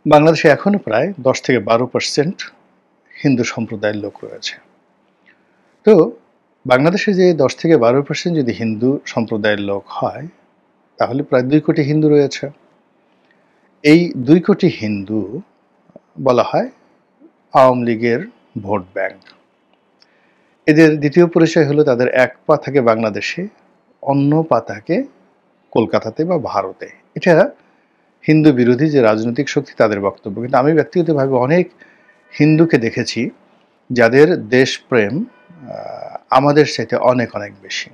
বাংলাদেশে এখনো প্রায় 10 থেকে 12% হিন্দু সম্প্রদায়ের লোক রয়েছে। তো বাংলাদেশে যে 10 থেকে 12% যদি হিন্দু সম্প্রদায়ের লোক হয়, তাহলে প্রায় 2 কোটি হিন্দু রয়েছে। এই 2 কোটি হিন্দু বলা হয় আওয়ামী লীগের ভোট ব্যাংক। এদের দ্বিতীয় পরিচয় হলো তাদের এক পা থাকে বাংলাদেশে, অন্য পা থাকে কলকাতাতে বা ভারতে। এটা হিন্দু বিরোধী যে রাজনৈতিক শক্তি তাদের বক্তব্য। কিন্তু আমি ব্যক্তিগতভাবে অনেক হিন্দুকে দেখেছি যাদের দেশপ্রেম আমাদের চাইতে অনেক অনেক বেশি।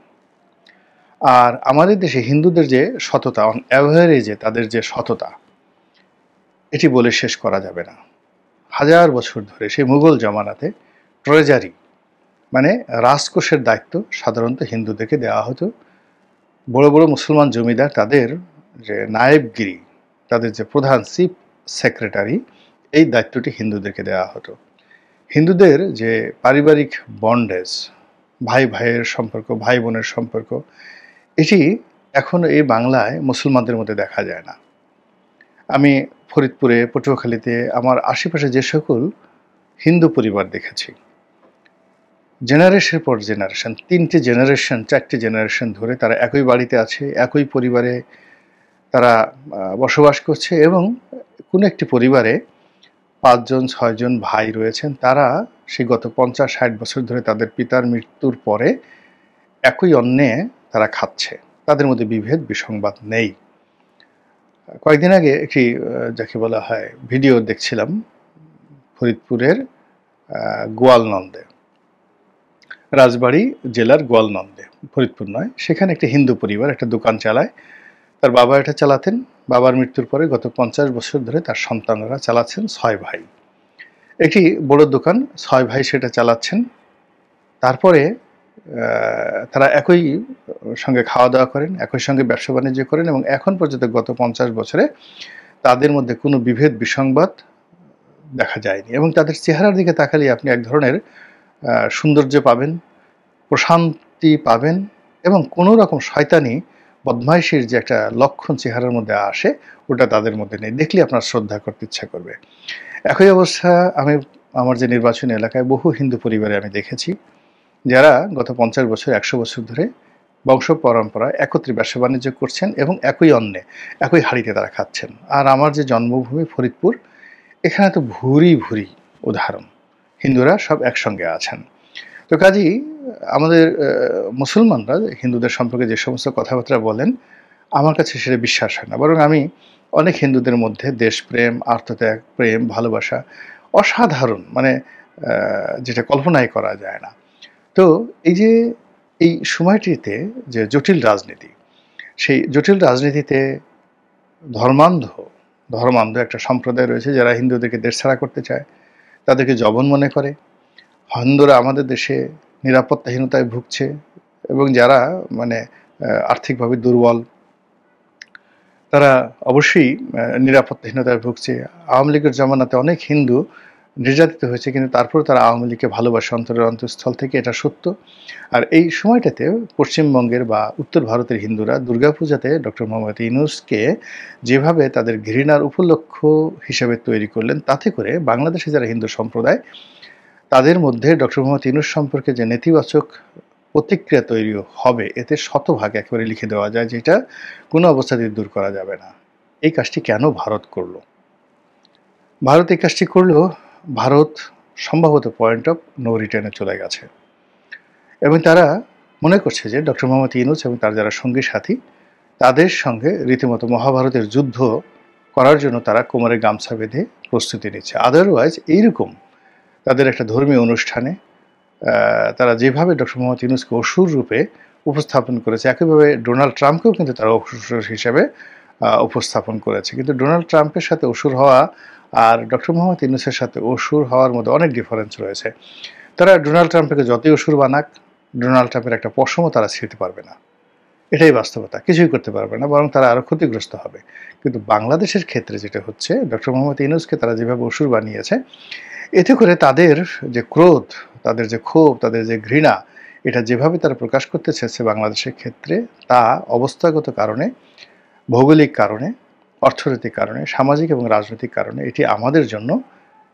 আর আমাদের দেশে হিন্দুদের যে সততা, অন অ্যাভারেজে তাদের যে সততা, এটি বলে শেষ করা যাবে না। হাজার বছর ধরে সেই মুঘল জমানাতে ট্রেজারি মানে রাজকোষের দায়িত্ব সাধারণত হিন্দুদেরকে দেওয়া হতো। বড় বড় মুসলমান জমিদার তাদের যে নায়েবগিরি, তাদের যে প্রধান চিফ সেক্রেটারি, এই দায়িত্বটি হিন্দুদেরকে দেওয়া হতো। হিন্দুদের যে পারিবারিক বন্ডেজ, ভাই ভাইয়ের সম্পর্ক, ভাই বোনের সম্পর্ক, এটি এখন এই বাংলায় মুসলমানদের মধ্যে দেখা যায় না। আমি ফরিদপুরে, পটুয়াখালীতে আমার আশেপাশে যে সকল হিন্দু পরিবার দেখেছি, জেনারেশনের পর জেনারেশন, 3টে জেনারেশন 4টে জেনারেশন ধরে তারা একই বাড়িতে আছে, একই পরিবারে তারা বসবাস করছে এবং কোনো একটি পরিবারে 5 জন 6 জন ভাই রয়েছেন। তারা সেই গত 50-60 বছর ধরে তাদের পিতার মৃত্যুর পরে একই অন্নে তারা খাচ্ছে। তাদের মধ্যে বিভেদ বিসংবাদ নেই। কয়েকদিন আগে একটি যাকে বলা হয় ভিডিও দেখছিলাম ফরিদপুরের গোয়ালনন্দে, রাজবাড়ী জেলার গোয়ালনন্দে, ফরিদপুর নয়। সেখানে একটি হিন্দু পরিবার একটা দোকান চালায়। তার বাবা এটা চালাতেন। বাবার মৃত্যুর পরে গত 50 বছর ধরে তার সন্তানরা চালাচ্ছেন। 6 ভাই, একটি বড় দোকান, 6 ভাই সেটা চালাচ্ছেন। তারপরে তারা একই সঙ্গে খাওয়া দাওয়া করেন, একই সঙ্গে ব্যবসা বাণিজ্য করেন এবং এখন পর্যন্ত গত 50 বছরে তাদের মধ্যে কোনো বিভেদ বিসংবাদ দেখা যায়নি। এবং তাদের চেহারার দিকে তাকালে আপনি এক ধরনের সৌন্দর্য পাবেন, প্রশান্তি পাবেন এবং কোনো রকম শয়তানি বদমাইশির যে একটা লক্ষণ চেহারার মধ্যে আসে, ওটা তাদের মধ্যে নেই। দেখলে আপনার শ্রদ্ধা করতে ইচ্ছা করবে। একই অবস্থা আমি আমার যে নির্বাচনী এলাকায় বহু হিন্দু পরিবারে আমি দেখেছি, যারা গত 50 বছর 100 বছর ধরে বংশ পরম্পরায় একত্রে ব্যবসা বাণিজ্য করছেন এবং একই অন্নে, একই হাঁড়িতে তারা খাচ্ছেন। আর আমার যে জন্মভূমি ফরিদপুর, এখানে তো ভুরি ভুরি উদাহরণ, হিন্দুরা সব একসঙ্গে আছেন। তো কাজেই আমাদের মুসলমানরা হিন্দুদের সম্পর্কে যে সমস্ত কথাবার্তা বলেন, আমার কাছে সেটা বিশ্বাস হয় না। বরং আমি অনেক হিন্দুদের মধ্যে দেশপ্রেম, আত্মত্যাগ, প্রেম, ভালোবাসা অসাধারণ, মানে যেটা কল্পনাই করা যায় না। তো এই যে এই সময়টিতে যে জটিল রাজনীতি, সেই জটিল রাজনীতিতে ধর্মান্ধ ধর্মান্ধ একটা সম্প্রদায় রয়েছে যারা হিন্দুদেরকে দেশছাড়া করতে চায়, তাদেরকে জবন মনে করে। হিন্দুরা আমাদের দেশে নিরাপত্তাহীনতায় ভুগছে এবং যারা মানে আর্থিকভাবে দুর্বল, তারা অবশ্যই নিরাপত্তাহীনতায় ভুগছে। আওয়ামী লীগের জমানাতে অনেক হিন্দু নির্যাতিত হয়েছে, কিন্তু তারপরেও তারা আওয়ামী লীগকে ভালোবাসে অন্তরের অন্তঃস্থল থেকে, এটা সত্য। আর এই সময়টাতে পশ্চিমবঙ্গের বা উত্তর ভারতের হিন্দুরা দুর্গাপূজাতে ডক্টর মোহাম্মদ ইউনূসকে যেভাবে তাদের ঘৃণার উপলক্ষ হিসেবে তৈরি করলেন, তাতে করে বাংলাদেশে যারা হিন্দু সম্প্রদায়, তাদের মধ্যে ডক্টর মোহাম্মদ ইউনূস সম্পর্কে যে নেতিবাচক প্রতিক্রিয়া তৈরি হবে, এতে শতভাগ একেবারে লিখে দেওয়া যায়, যেটা কোনো অবস্থাতেই দূর করা যাবে না। এই কাজটি কেন ভারত করলো? ভারত এই কাজটি করলেও ভারত সম্ভবত পয়েন্ট অফ নো রিটার্নে চলে গেছে এবং তারা মনে করছে যে ডক্টর মোহাম্মদ ইউনূস এবং তার যারা সঙ্গী সাথী, তাদের সঙ্গে রীতিমতো মহাভারতের যুদ্ধ করার জন্য তারা কোমরে গামছা বেঁধে প্রস্তুতি নিচ্ছে। আদারওয়াইজ এইরকম তাদের একটা ধর্মীয় অনুষ্ঠানে তারা যেভাবে ডক্টর মোহাম্মদ ইউনূসকে অসুর রূপে উপস্থাপন করেছে, একইভাবে ডোনাল্ড ট্রাম্পকেও কিন্তু তারা অসুর হিসেবে উপস্থাপন করেছে। কিন্তু ডোনাল্ড ট্রাম্পের সাথে অসুর হওয়া আর ডক্টর মোহাম্মদ ইউনূসের সাথে অসুর হওয়ার মধ্যে অনেক ডিফারেন্স রয়েছে। তারা ডোনাল্ড ট্রাম্পকে যতই অসুর বানাক, ডোনাল্ড ট্রাম্পের একটা পশমও তারা ছিঁড়তে পারবে না। এটাই বাস্তবতা, কিছুই করতে পারবে না, বরং তারা আরও ক্ষতিগ্রস্ত হবে। কিন্তু বাংলাদেশের ক্ষেত্রে যেটা হচ্ছে, ডক্টর মোহাম্মদ ইউনূসকে তারা যেভাবে অসুর বানিয়েছে, এতে করে তাদের যে ক্রোধ, তাদের যে ক্ষোভ, তাদের যে ঘৃণা, এটা যেভাবে তারা প্রকাশ করতে চেয়েছে বাংলাদেশের ক্ষেত্রে, তা অবস্থাগত কারণে, ভৌগোলিক কারণে অর্থনৈতিক কারণে, সামাজিক এবং রাজনৈতিক কারণে এটি আমাদের জন্য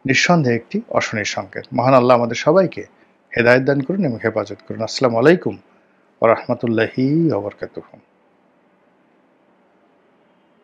নিঃসন্দেহে একটি অশনির সংকেত। মহান আল্লাহ আমাদের সবাইকে হেদায়েত দান করুন এবং হেফাজত করুন। আসসালামু আলাইকুম ওয়া রাহমাতুল্লাহি ওয়া বারাকাতুহু।